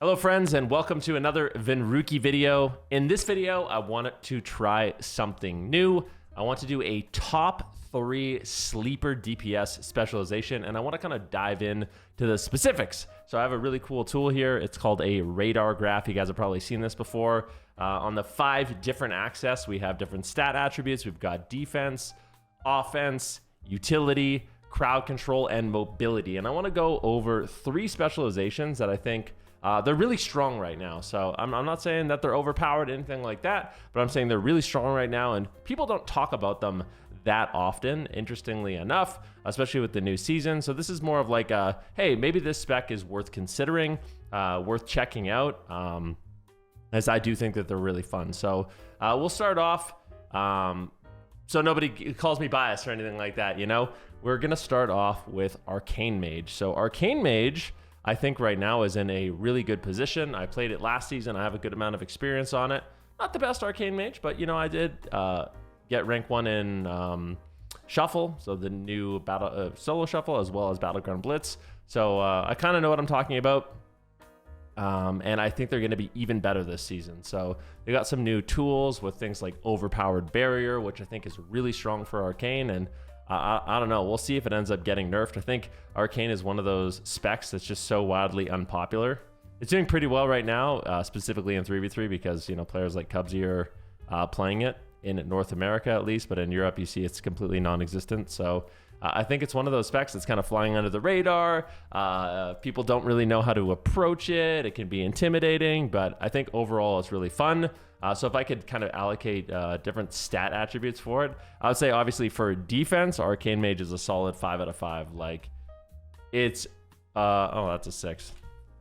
Hello friends, and welcome to another Venruki video. In this video, I wanted to try something new. I want to do a top 3 sleeper DPS specialization, and I want to kind of dive in to the specifics. So I have a really cool tool here. It's called a radar graph. You guys have probably seen this before. On the 5 different axes, we have different stat attributes. We've got defense, offense, utility, crowd control, and mobility. And I want to go over 3 specializations that I think they're really strong right now. So I'm not saying that they're overpowered or anything like that, but I'm saying they're really strong right now, and people don't talk about them that often, interestingly enough, especially with the new season. So this is more of like a, hey, maybe this spec is worth considering, worth checking out, as I do think that they're really fun. So we'll start off, so nobody calls me biased or anything like that, you know? We're gonna start off with Arcane Mage. So Arcane Mage, I think right now is in a really good position. I played it last season. I have a good amount of experience on it. Not the best Arcane Mage, but you know, I did get rank 1 in Shuffle, so the new battle solo Shuffle, as well as Battleground Blitz. So I kind of know what I'm talking about. And I think they're going to be even better this season. So they got some new tools with things like Overpowered Barrier, which I think is really strong for Arcane. And I don't know. We'll see if it ends up getting nerfed. I think Arcane is one of those specs that's just so wildly unpopular. It's doing pretty well right now, specifically in 3v3, because you know players like Cubsy are playing it in North America at least, but in Europe you see it's completely non-existent. So I think it's one of those specs that's kind of flying under the radar. People don't really know how to approach it. It can be intimidating, but I think overall it's really fun. So if I could kind of allocate different stat attributes for it, I would say obviously for defense, Arcane Mage is a solid 5 out of 5. Like it's, oh, that's a 6.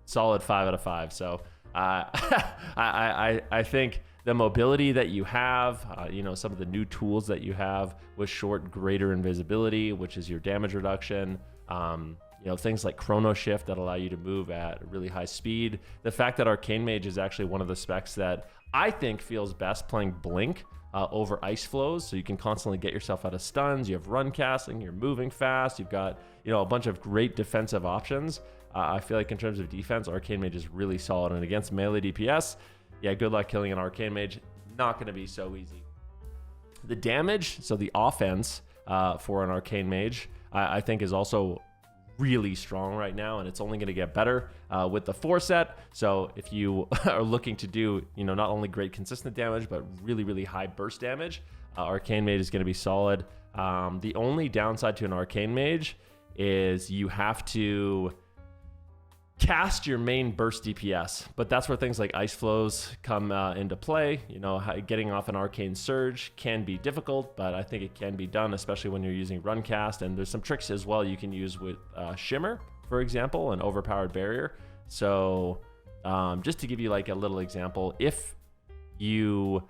Solid 5 out of 5. So I think the mobility that you have, you know, some of the new tools that you have with short, greater invisibility, which is your damage reduction, you know, things like Chrono Shift that allow you to move at really high speed. The fact that Arcane Mage is actually one of the specs that I think feels best playing Blink over Ice Flows, so you can constantly get yourself out of stuns. You have run casting, you're moving fast, you've got, you know, a bunch of great defensive options. I feel like in terms of defense, Arcane Mage is really solid, and against melee DPS, yeah, good luck killing an Arcane Mage. Not going to be so easy. The damage, so the offense for an Arcane Mage, I think is also really strong right now, and it's only going to get better with the 4 set. So if you are looking to do, you know, not only great consistent damage, but really, really high burst damage, Arcane Mage is going to be solid. The only downside to an Arcane Mage is you have to cast your main burst DPS, but that's where things like Ice Flows come into play. You know, getting off an Arcane Surge can be difficult, but I think it can be done, especially when you're using Run Cast. And there's some tricks as well you can use with Shimmer, for example, and Overpowered Barrier. So just to give you like a little example, if you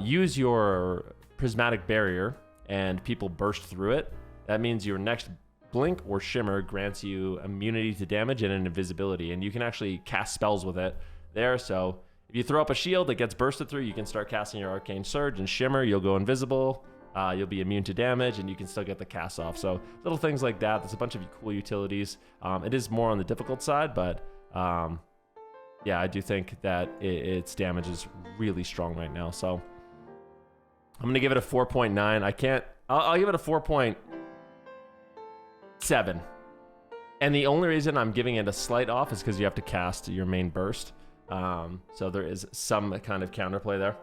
use your Prismatic Barrier and people burst through it, that means your next Blink or Shimmer grants you immunity to damage and an invisibility, and you can actually cast spells with it there. So if you throw up a shield that gets bursted through, you can start casting your Arcane Surge, and Shimmer, you'll go invisible, you'll be immune to damage, and you can still get the cast off. So little things like that. There's a bunch of cool utilities. It is more on the difficult side, but yeah, I do think that its damage is really strong right now. So I'm gonna give it a 4.9. I'll give it a 4.7. And the only reason I'm giving it a slight off is because you have to cast your main burst. So there is some kind of counterplay there.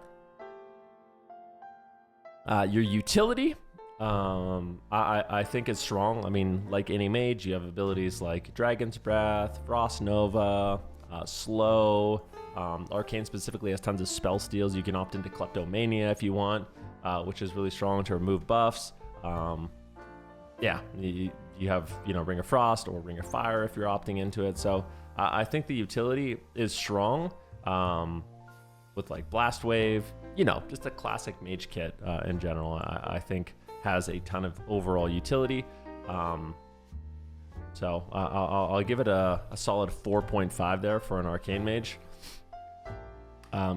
Your utility, I think is strong. I mean, like any mage, you have abilities like Dragon's Breath, Frost Nova, Slow. Arcane specifically has tons of spell steals. You can opt into Kleptomania if you want, which is really strong to remove buffs. Yeah, you have, you know, Ring of Frost or Ring of Fire if you're opting into it. So I think the utility is strong with like Blast Wave, you know, just a classic mage kit in general. I think has a ton of overall utility. So I'll give it a solid 4.5 there for an Arcane Mage.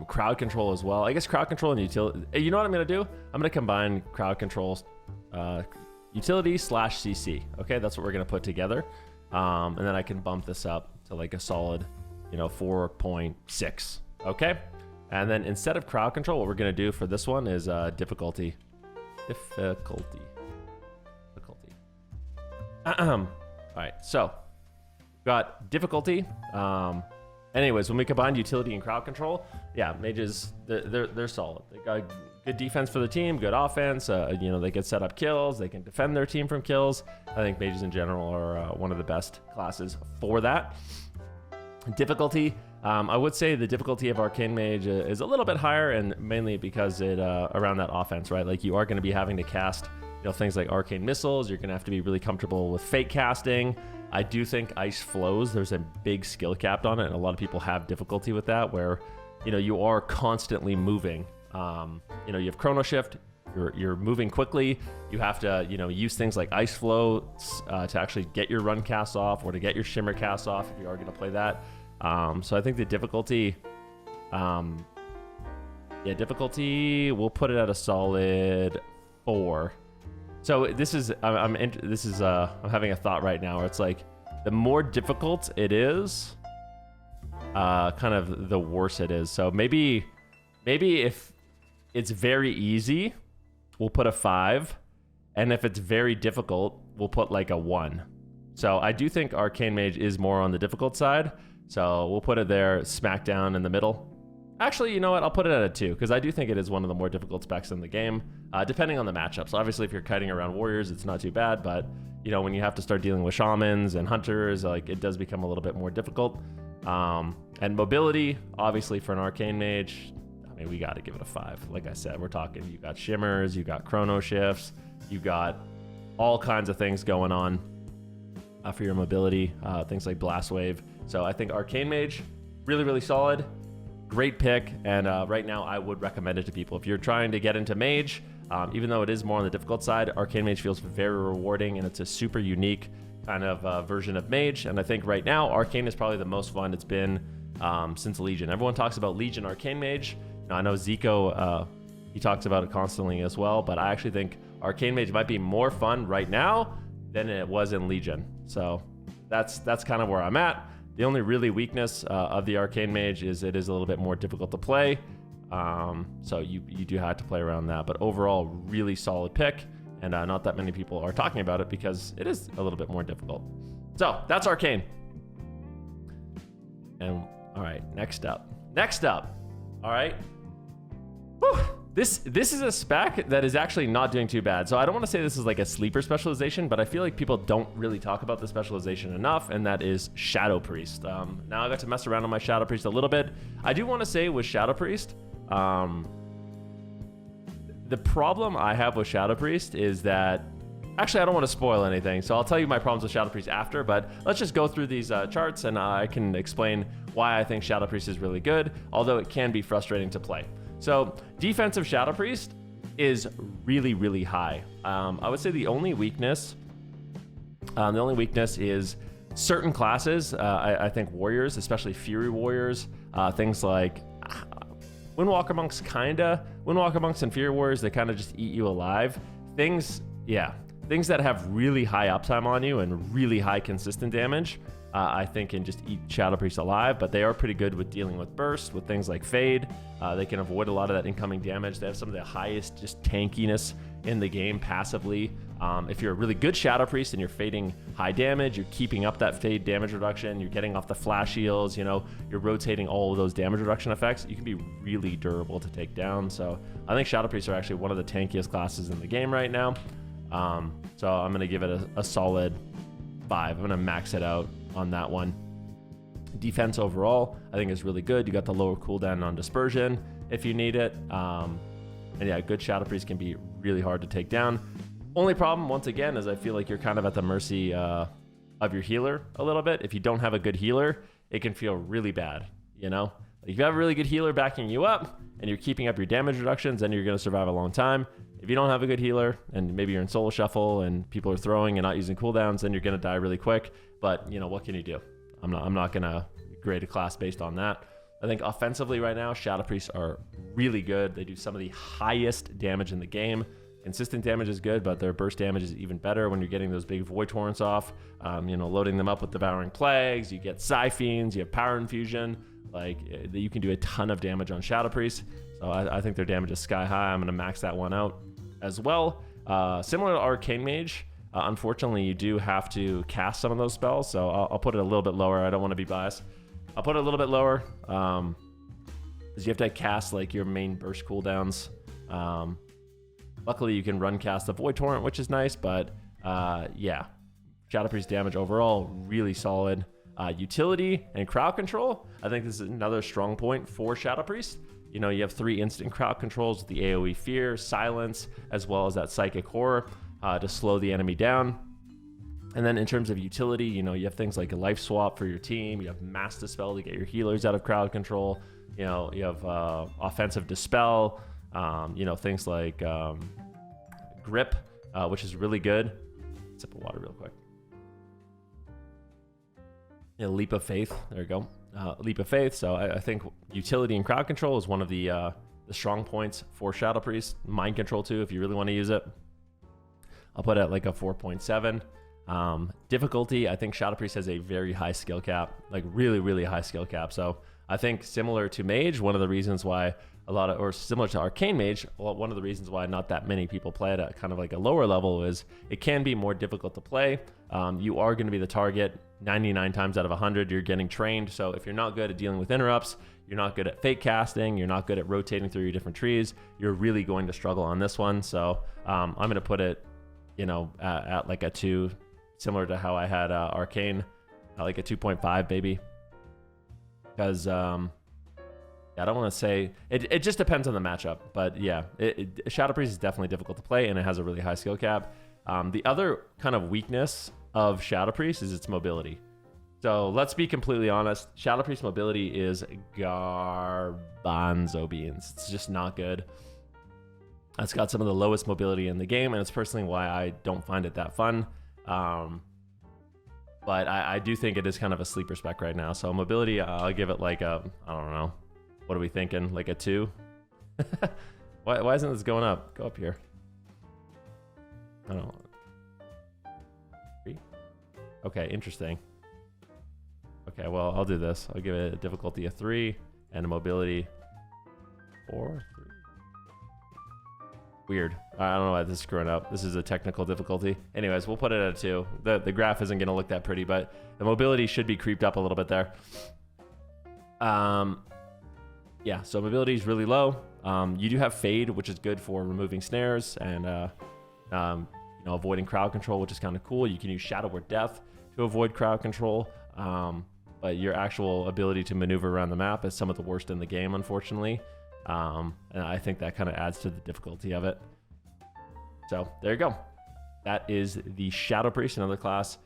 Crowd control as well. I guess crowd control and utility. You know what I'm going to do? I'm going to combine crowd control, utility / CC. Okay, that's what we're going to put together. And then I can bump this up to like a solid, you know, 4.6. Okay. And then instead of crowd control, what we're going to do for this one is difficulty. All right, so got difficulty. Anyways, when we combine utility and crowd control, yeah, mages, they're solid. They got good defense for the team, good offense. You know, they can set up kills, they can defend their team from kills. I think mages in general are one of the best classes for that. Difficulty, I would say the difficulty of Arcane Mage is a little bit higher, and mainly because it around that offense, right? Like you are going to be having to cast, you know, things like arcane missiles. You're going to have to be really comfortable with fake casting. I do think ice flows, there's a big skill cap on it, and a lot of people have difficulty with that, where, you know, you are constantly moving. You know, you have chrono shift, you're moving quickly. You have to, you know, use things like ice flow to actually get your run cast off, or to get your shimmer cast off if you are going to play that. So I think the difficulty, difficulty, we'll put it at a solid 4. So this is, I'm having a thought right now where it's like, the more difficult it is, kind of the worse it is. So maybe if it's very easy, we'll put a 5, and if it's very difficult, we'll put like a 1. So I do think Arcane Mage is more on the difficult side, so we'll put it there, smack down in the middle. Actually, you know what? I'll put it at a 2, because I do think it is one of the more difficult specs in the game, depending on the matchup. So obviously, if you're kiting around warriors, it's not too bad, but you know, when you have to start dealing with shamans and hunters, like, it does become a little bit more difficult. And mobility, obviously, for an Arcane Mage, I mean, we got to give it a 5. Like I said, we're talking, you got shimmers, you got chrono shifts, you got all kinds of things going on for your mobility, things like blast wave. So I think Arcane Mage, really, really solid. Great pick, and right now I would recommend it to people. If you're trying to get into Mage, even though it is more on the difficult side, Arcane Mage feels very rewarding, and it's a super unique kind of version of Mage. And I think right now, Arcane is probably the most fun it's been since Legion. Everyone talks about Legion Arcane Mage. Now, I know Zico, he talks about it constantly as well, but I actually think Arcane Mage might be more fun right now than it was in Legion. So that's kind of where I'm at. The only really weakness of the Arcane Mage is it is a little bit more difficult to play. So you do have to play around that. But overall, really solid pick. And not that many people are talking about it because it is a little bit more difficult. So that's Arcane. And all right, next up. All right. Whew. This is a spec that is actually not doing too bad. So I don't want to say this is like a sleeper specialization, but I feel like people don't really talk about the specialization enough, and that is Shadow Priest. Now I got to mess around on my Shadow Priest a little bit. I do want to say with Shadow Priest, the problem I have with Shadow Priest is that, actually I don't want to spoil anything, so I'll tell you my problems with Shadow Priest after, but let's just go through these charts and I can explain why I think Shadow Priest is really good, although it can be frustrating to play. So defensive Shadow Priest is really, really high. I would say the only weakness is certain classes. I think warriors, especially Fury warriors, things like Windwalker monks, Windwalker monks and Fury warriors, they kind of just eat you alive. Things that have really high uptime on you and really high consistent damage, I think can just eat Shadow Priest alive, but they are pretty good with dealing with burst, with things like Fade. They can avoid a lot of that incoming damage. They have some of the highest just tankiness in the game passively. If you're a really good Shadow Priest and you're fading high damage, you're keeping up that Fade damage reduction, you're getting off the flash heals, you know, you're rotating all of those damage reduction effects, you can be really durable to take down. So I think Shadow Priests are actually one of the tankiest classes in the game right now. So I'm going to give it a solid 5. I'm going to max it out on that one. Defense overall, I think is really good. You got the lower cooldown on dispersion if you need it. And yeah, good Shadow Priest can be really hard to take down. Only problem, once again, is I feel like you're kind of at the mercy of your healer a little bit. If you don't have a good healer, it can feel really bad, you know? If you have a really good healer backing you up and you're keeping up your damage reductions, then you're going to survive a long time. If you don't have a good healer and maybe you're in solo shuffle and people are throwing and not using cooldowns, then you're going to die really quick. But, you know, what can you do? I'm not going to grade a class based on that. I think offensively right now, Shadow Priests are really good. They do some of the highest damage in the game. Consistent damage is good, but their burst damage is even better when you're getting those big Void Torrents off. You know, loading them up with Devouring Plagues, you get Psi Fiends, you have Power Infusion. Like, you can do a ton of damage on Shadow Priest. So I think their damage is sky high. I'm going to max that one out as well. Similar to Arcane Mage, unfortunately, you do have to cast some of those spells. So I'll put it a little bit lower. I don't want to be biased. I'll put it a little bit lower. Because you have to cast like your main burst cooldowns. Luckily, you can run cast the Void Torrent, which is nice, but yeah, Shadow Priest damage overall, really solid. Utility and crowd control, I think this is another strong point for Shadow Priest. You know, you have 3 instant crowd controls with the AoE Fear, Silence, as well as that Psychic Horror to slow the enemy down. And then in terms of utility, you know, you have things like a Life Swap for your team. You have Mass Dispel to get your healers out of crowd control. You know, you have Offensive Dispel. You know, things like Grip, which is really good. Sip of water real quick. Yeah, Leap of Faith. There you go. Leap of Faith. So I think utility and crowd control is one of the strong points for Shadow Priest. Mind control too, if you really want to use it. I'll put it at like a 4.7. Difficulty, I think Shadow Priest has a very high skill cap, like really, really high skill cap. So I think similar to Mage, one of the reasons why or similar to Arcane Mage, one of the reasons why not that many people play it at kind of like a lower level is it can be more difficult to play. You are going to be the target 99 times out of 100. You're getting trained. So if you're not good at dealing with interrupts, you're not good at fake casting, you're not good at rotating through your different trees, you're really going to struggle on this one. So I'm going to put it, you know, at like a 2, similar to how I had Arcane, like a 2.5 maybe. Because I don't want to say it just depends on the matchup, but yeah, Shadow Priest is definitely difficult to play and it has a really high skill cap. The other kind of weakness of Shadow Priest is its mobility. So let's be completely honest, Shadow Priest mobility is garbanzo beans. It's just not good. It's got some of the lowest mobility in the game, and it's personally why I don't find it that fun. But I do think it is kind of a sleeper spec right now. So mobility, I'll give it like a, I don't know. What are we thinking? Like a 2? Why isn't this going up? Go up here. I don't know. 3? Okay, interesting. Okay, well, I'll do this. I'll give it a difficulty of 3 and a mobility 4. 3. Weird. I don't know why this is screwing up. This is a technical difficulty. Anyways, we'll put it at a 2. The graph isn't going to look that pretty, but the mobility should be creeped up a little bit there. Yeah, so mobility is really low. You do have Fade, which is good for removing snares and you know, avoiding crowd control, which is kind of cool. You can use Shadow Word Death to avoid crowd control, but your actual ability to maneuver around the map is some of the worst in the game, unfortunately. And I think that kind of adds to the difficulty of it. So there you go. That is the Shadow Priest, another class.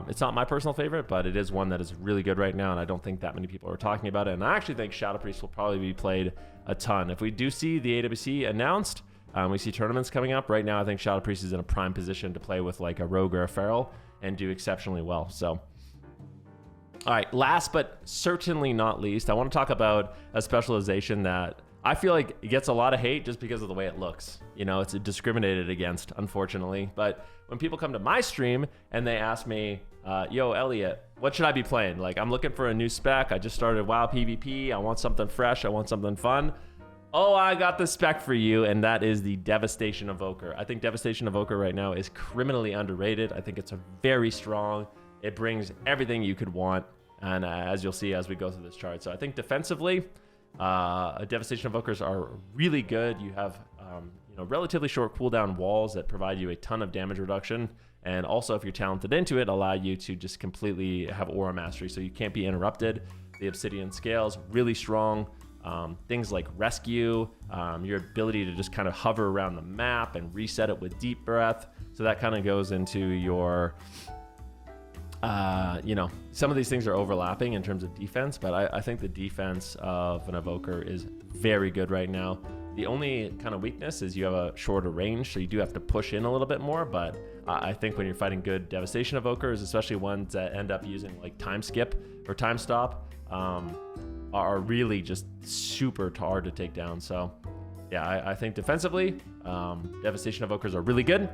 It's not my personal favorite, but it is one that is really good right now, and I don't think that many people are talking about it. And I actually think Shadow Priest will probably be played a ton. If we do see the AWC announced, we see tournaments coming up. Right now, I think Shadow Priest is in a prime position to play with like a Rogue or a Feral and do exceptionally well. So, all right, last but certainly not least, I want to talk about a specialization that I feel like it gets a lot of hate just because of the way it looks. You know, it's discriminated against, unfortunately. But when people come to my stream and they ask me, yo, Elliot, what should I be playing? Like, I'm looking for a new spec. I just started WoW PvP. I want something fresh. I want something fun. Oh, I got the spec for you, and that is the Devastation Evoker. I think Devastation Evoker right now is criminally underrated. I think it's a very strong. It brings everything you could want, and as you'll see as we go through this chart. So I think defensively, Devastation Evokers are really good. You have you know, relatively short cooldown walls that provide you a ton of damage reduction, and also if you're talented into it, allow you to just completely have aura mastery, so you can't be interrupted. The Obsidian Scales, really strong. Things like Rescue, your ability to just kind of hover around the map and reset it with Deep Breath. So that kind of goes into your you know, some of these things are overlapping in terms of defense, but I think the defense of an Evoker is very good right now. The only kind of weakness is you have a shorter range, so you do have to push in a little bit more, but I think when you're fighting good Devastation Evokers, especially ones that end up using like Time Skip or Time Stop, are really just super hard to take down. So yeah, I think defensively, Devastation Evokers are really good.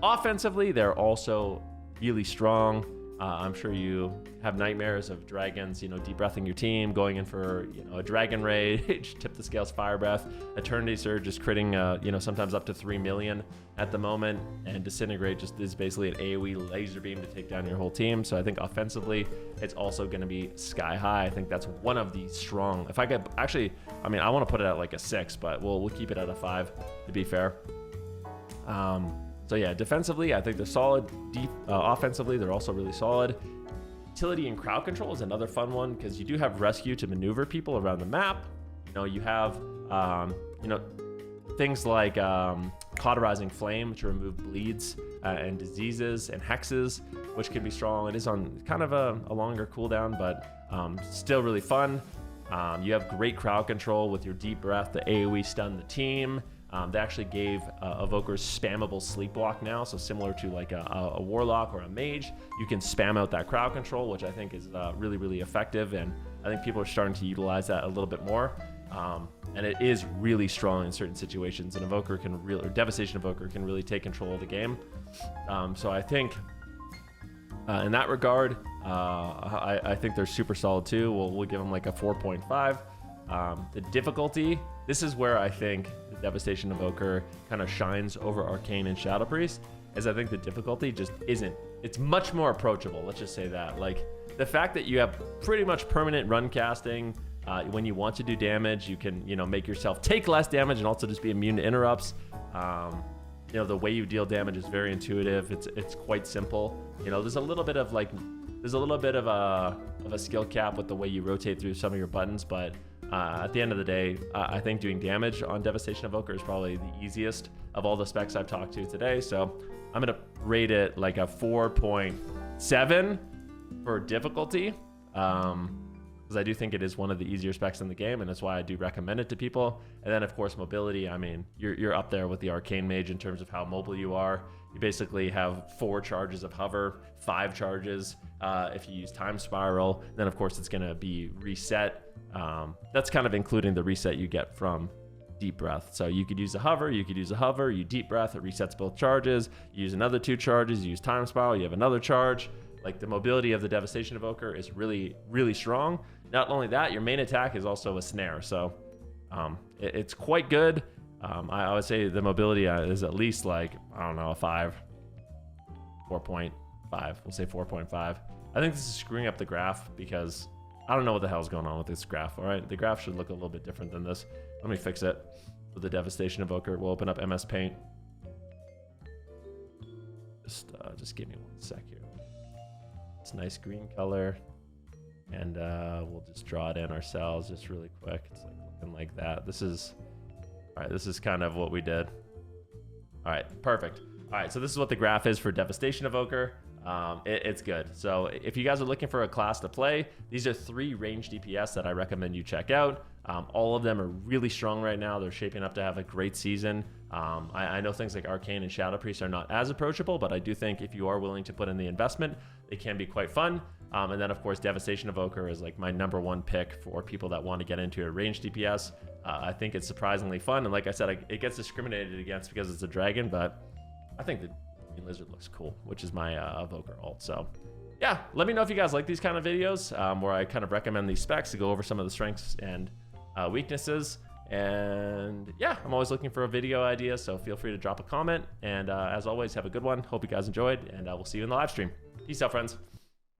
Offensively, they're also really strong. I'm sure you have nightmares of dragons, deep breathing your team, going in for, a Dragon Rage, Tip the Scales Fire Breath, Eternity Surge is critting, sometimes up to 3 million at the moment, and Disintegrate just is basically an AoE laser beam to take down your whole team. So I think offensively, it's also going to be sky high. I think that's one of the strong. If I could actually, I want to put it at like a 6, but we'll keep it at a 5 to be fair. So yeah, defensively, I think they're solid. Offensively, they're also really solid. Utility and crowd control is another fun one because you do have rescue to maneuver people around the map. You have, things like cauterizing flame to remove bleeds and diseases and hexes, which can be strong. It is on kind of a longer cooldown, but still really fun. You have great crowd control with your deep breath, the AoE stun the team. They actually gave Evokers spammable sleepwalk now, so similar to like a warlock or a mage, you can spam out that crowd control, which I think is really, really effective, and I think people are starting to utilize that a little bit more. And it is really strong in certain situations. An Evoker can really, or Devastation Evoker can really take control of the game. So I think in that regard, I think they're super solid too. We'll give them like a 4.5. The difficulty, this is where I think the Devastation Evoker kind of shines over Arcane and Shadow Priest, is I think the difficulty just isn't. It's much more approachable, let's just say that. Like, the fact that you have pretty much permanent run casting, when you want to do damage, you can, make yourself take less damage and also just be immune to interrupts. The way you deal damage is very intuitive. It's quite simple. There's a little bit of a skill cap with the way you rotate through some of your buttons, but at the end of the day, I think doing damage on Devastation Evoker is probably the easiest of all the specs I've talked to today. So I'm going to rate it like a 4.7 for difficulty, because I do think it is one of the easier specs in the game, and that's why I do recommend it to people. And then, of course, mobility. You're up there with the Arcane Mage in terms of how mobile you are. You basically have 4 charges of hover, 5 charges if you use Time Spiral. Then, of course, it's going to be reset. That's kind of including the reset you get from Deep Breath. So you could use a hover, you Deep Breath, it resets both charges. You use another 2 charges, you use Time Spiral, you have another charge. Like, the mobility of the Devastation Evoker is really, really strong. Not only that, your main attack is also a snare. So it's quite good. I would say the mobility is at least like, I don't know, a 5, 4.5. We'll say 4.5. I think this is screwing up the graph because I don't know what the hell's going on with this graph. All right, the graph should look a little bit different than this. Let me fix it with the Devastation Evoker. We'll open up MS Paint. Just give me 1 sec here. It's a nice green color, and we'll just draw it in ourselves just really quick. It's like looking like that. This is kind of what we did. All right, perfect. All right, so this is what the graph is for Devastation Evoker. It's good. So if you guys are looking for a class to play, these are 3 range DPS that I recommend you check out. All of them are really strong right now. They're shaping up to have a great season. I know things like Arcane and Shadow Priest are not as approachable, but I do think if you are willing to put in the investment, they can be quite fun. And then, of course, Devastation Evoker is like my #1 pick for people that want to get into a range DPS. I think it's surprisingly fun. And like I said, it gets discriminated against because it's a dragon, but I think the Green Lizard looks cool, which is my Evoker alt. So yeah, let me know if you guys like these kind of videos where I kind of recommend these specs to go over some of the strengths and weaknesses. And yeah, I'm always looking for a video idea, so feel free to drop a comment. And as always, have a good one. Hope you guys enjoyed, and we'll see you in the live stream. Peace out, friends.